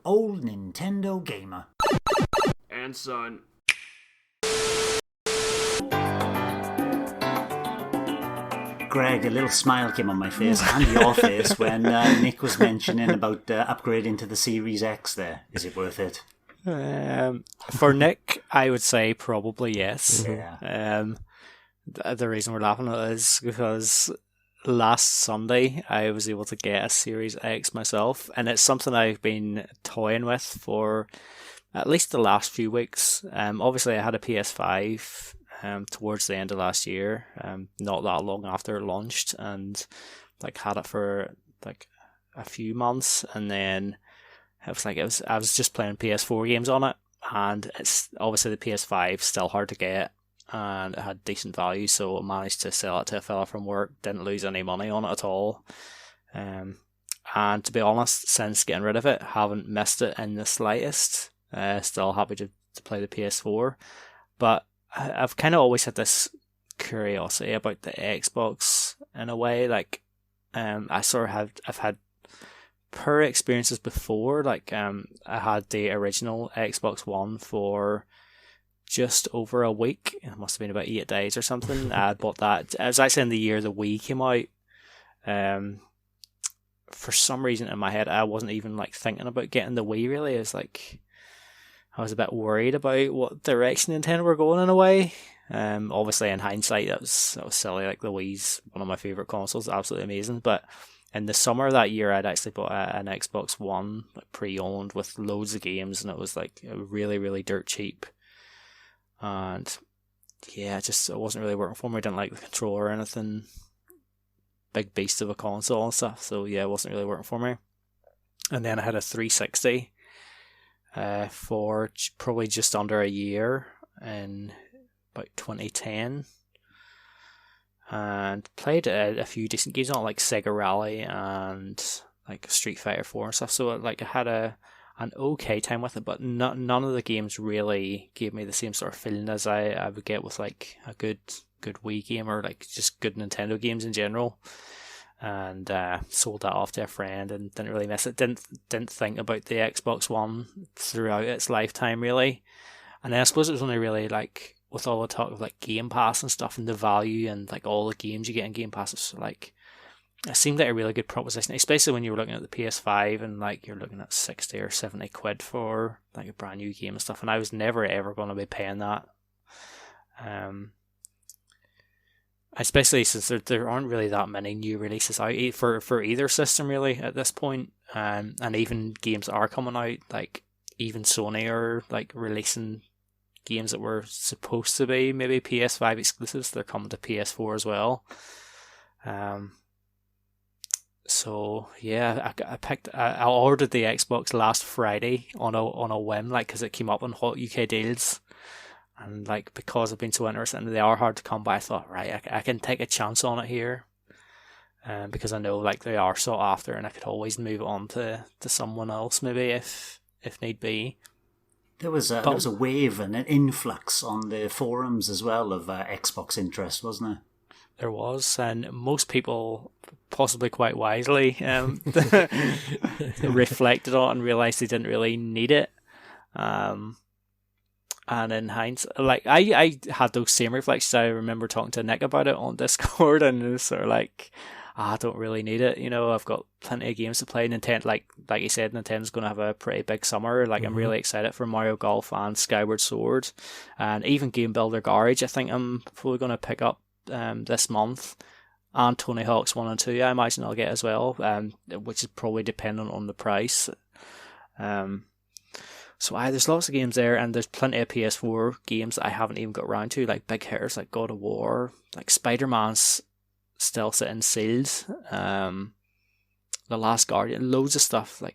Old Nintendo Gamer. And son. Greg, a little smile came on my face and your face when Nick was mentioning about upgrading to the Series X there. Is it worth it? For Nick, I would say probably yes. Yeah. The reason we're laughing at it is because last Sunday I was able to get a Series X myself, and it's something I've been toying with for at least the last few weeks. Obviously I had a PS5 towards the end of last year, not that long after it launched, and had it for a few months, and then I was just playing PS4 games on it, and it's obviously the PS5 still hard to get, and it had decent value, so I managed to sell it to a fella from work. Didn't lose any money on it at all, and to be honest, since getting rid of it, haven't missed it in the slightest. Still happy to play the PS4, but I've kind of always had this curiosity about the Xbox in a way. I've had poor experiences before. I had the original Xbox One for just over a week. It must have been about 8 days or something. I bought that. It was actually in the year the Wii came out. For some reason in my head, I wasn't even thinking about getting the Wii. Really, I was a bit worried about what direction Nintendo were going in a way. Obviously, in hindsight, that was silly. The Wii's one of my favorite consoles, absolutely amazing. But in the summer of that year, I'd actually bought an Xbox One pre-owned with loads of games, and it was really, really dirt cheap. And yeah, it wasn't really working for me. I didn't like the controller or anything. Big beast of a console and stuff. So yeah, it wasn't really working for me. And then I had a 360. For probably just under a year in about 2010, and played a few decent games on it, like Sega Rally and Street Fighter 4 and stuff. So I had an okay time with it, but none of the games really gave me the same sort of feeling as I would get with a good Wii game, or just good Nintendo games in general. And sold that off to a friend and didn't really miss it. Didn't think about the Xbox One throughout its lifetime really. And then I suppose it was only really with all the talk of Game Pass and stuff and the value and all the games you get in Game Pass, it seemed like a really good proposition, especially when you were looking at the PS5 and you're looking at 60 or 70 quid for a brand new game and stuff. And I was never ever going to be paying that. Especially since there aren't really that many new releases out for either system really at this point, and even games that are coming out, even Sony are releasing games that were supposed to be maybe PS5 exclusives. They're coming to PS4 as well. So yeah, I ordered the Xbox last Friday on a whim, because it came up on Hot UK Deals. And because I've been so interested and they are hard to come by, I thought, right, I can take a chance on it here, because I know they are sought after, and I could always move on to someone else maybe if need be. There was a wave and an influx on the forums as well of Xbox interest, wasn't there? There was, and most people, possibly quite wisely, reflected on it and realised they didn't really need it. And in hindsight, I had those same reflections. I remember talking to Nick about it on Discord, and it was sort of I don't really need it. I've got plenty of games to play. Nintendo, like you said, Nintendo's going to have a pretty big summer. I'm really excited for Mario Golf and Skyward Sword, and even Game Builder Garage. I think I'm probably going to pick up this month, and Tony Hawk's 1 and 2. I imagine I'll get as well, which is probably dependent on the price. So there's lots of games there, and there's plenty of PS4 games that I haven't even got around to, big hitters like God of War, Spider-Man's still sitting sealed, The Last Guardian, loads of stuff, but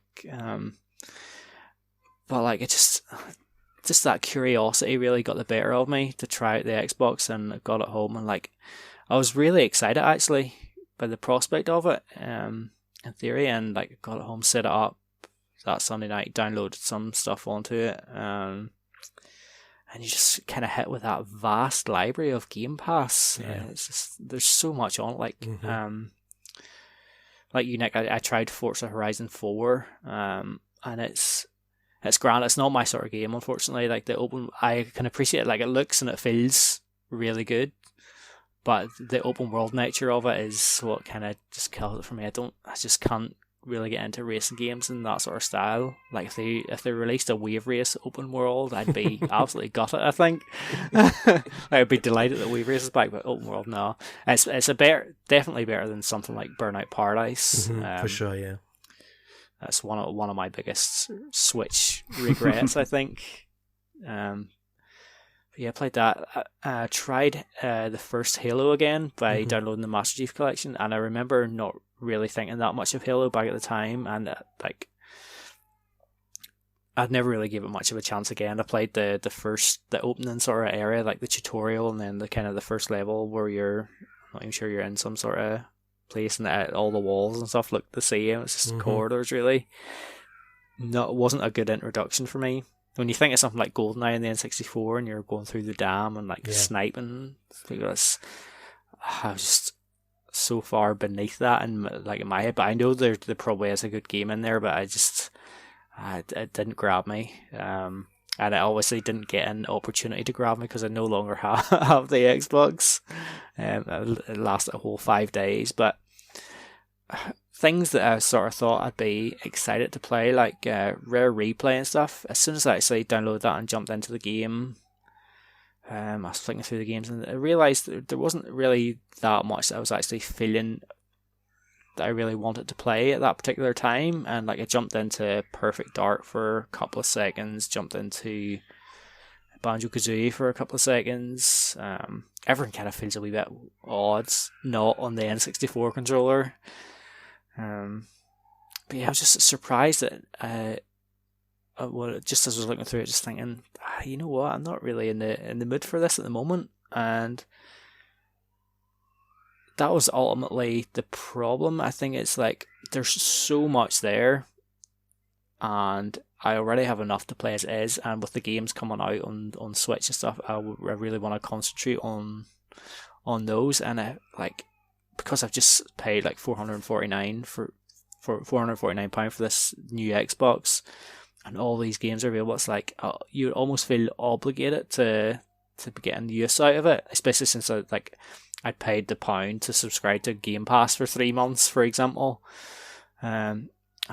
it just that curiosity really got the better of me to try out the Xbox, and I got it home, and I was really excited actually by the prospect of it, in theory, and got it home, set it up that Sunday night, downloaded some stuff onto it, and you just kind of hit with that vast library of Game Pass. Yeah. It's just, there's so much on it. Like you, Nick, I tried Forza Horizon 4, and it's it's grand. It's not my sort of game, unfortunately. Like the open, I can appreciate it. Like it looks and it feels really good, but the open world nature of it is what kind of just kills it for me. I just can't really get into racing games in that sort of style. Like if they released a wave race open world, I'd be absolutely gutted. I think I'd be delighted that wave race is back, but open world, no. It's definitely better than something like Burnout Paradise. For sure, yeah. That's one of my biggest Switch regrets, I think. But yeah, I played that. I tried the first Halo again by downloading the Master Chief Collection, and I remember not really thinking that much of Halo back at the time, and I'd never really gave it much of a chance again. I played the opening sort of area, like the tutorial, and then the kind of the first level where you're not even sure you're in some sort of place and all the walls and stuff look the same. It's just corridors, really. No, it wasn't a good introduction for me. When you think of something like GoldenEye in the N64 and you're going through the dam and sniping, I was just so far beneath that in my head. But I know there probably is a good game in there, but it didn't grab me. And I obviously didn't get an opportunity to grab me because I no longer have the Xbox. It lasted a whole 5 days, but things that I sort of thought I'd be excited to play, like Rare Replay and stuff, as soon as I actually downloaded that and jumped into the game, I was flicking through the games and I realised that there wasn't really that much that I was actually feeling that I really wanted to play at that particular time. And like I jumped into Perfect Dark for a couple of seconds, jumped into Banjo-Kazooie for a couple of seconds. Everything kind of feels a wee bit odd, not on the N64 controller. But yeah, I was just surprised that just as I was looking through it, just thinking, you know what, I'm not really in the mood for this at the moment, and that was ultimately the problem. I think it's like there's so much there, and I already have enough to play as it is, and with the games coming out on Switch and stuff, I really want to concentrate on those, and because I've just paid like £449 for £449 for this new Xbox, and all these games are available. It's like you almost feel obligated to be getting the use out of it, especially since I paid the £1 to subscribe to Game Pass for 3 months, for example. I'd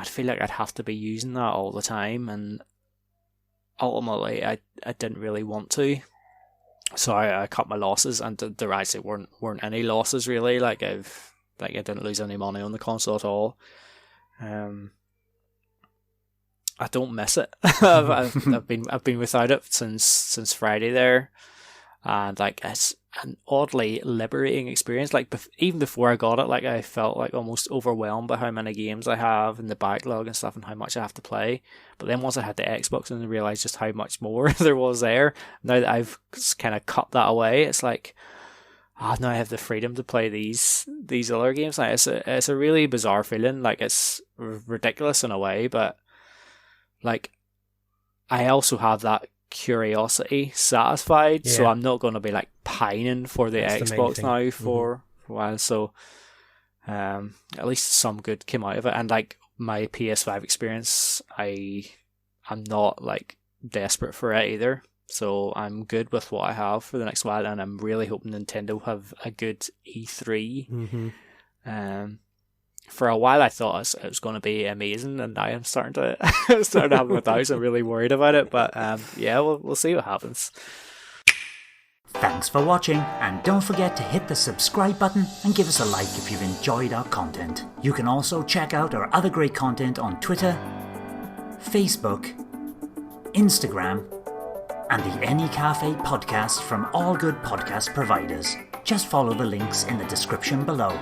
feel like I'd have to be using that all the time, and ultimately I didn't really want to. So I cut my losses, and there actually weren't any losses really. I didn't lose any money on the console at all. I don't miss it. I've been without it since Friday there, and it's an oddly liberating experience. Even before I got it, I felt almost overwhelmed by how many games I have in the backlog and stuff, and how much I have to play. But then once I had the Xbox and I realised just how much more there was there, now that I've kind of cut that away, it's like, now I have the freedom to play these other games. It's a really bizarre feeling. It's ridiculous in a way, but I also have that curiosity satisfied, so I'm not going to be pining for the Xbox now for a while. So at least some good came out of it, and my PS5 experience, I'm not desperate for it either, so I'm good with what I have for the next while, and I'm really hoping Nintendo have a good E3. For a while I thought it was going to be amazing, and I am starting to have my doubts. I'm really worried about it, but we'll see what happens. Thanks for watching, and don't forget to hit the subscribe button and give us a like if you've enjoyed our content. You can also check out our other great content on Twitter, Facebook, Instagram, and the N-E Café podcast from all good podcast providers. Just follow the links in the description below.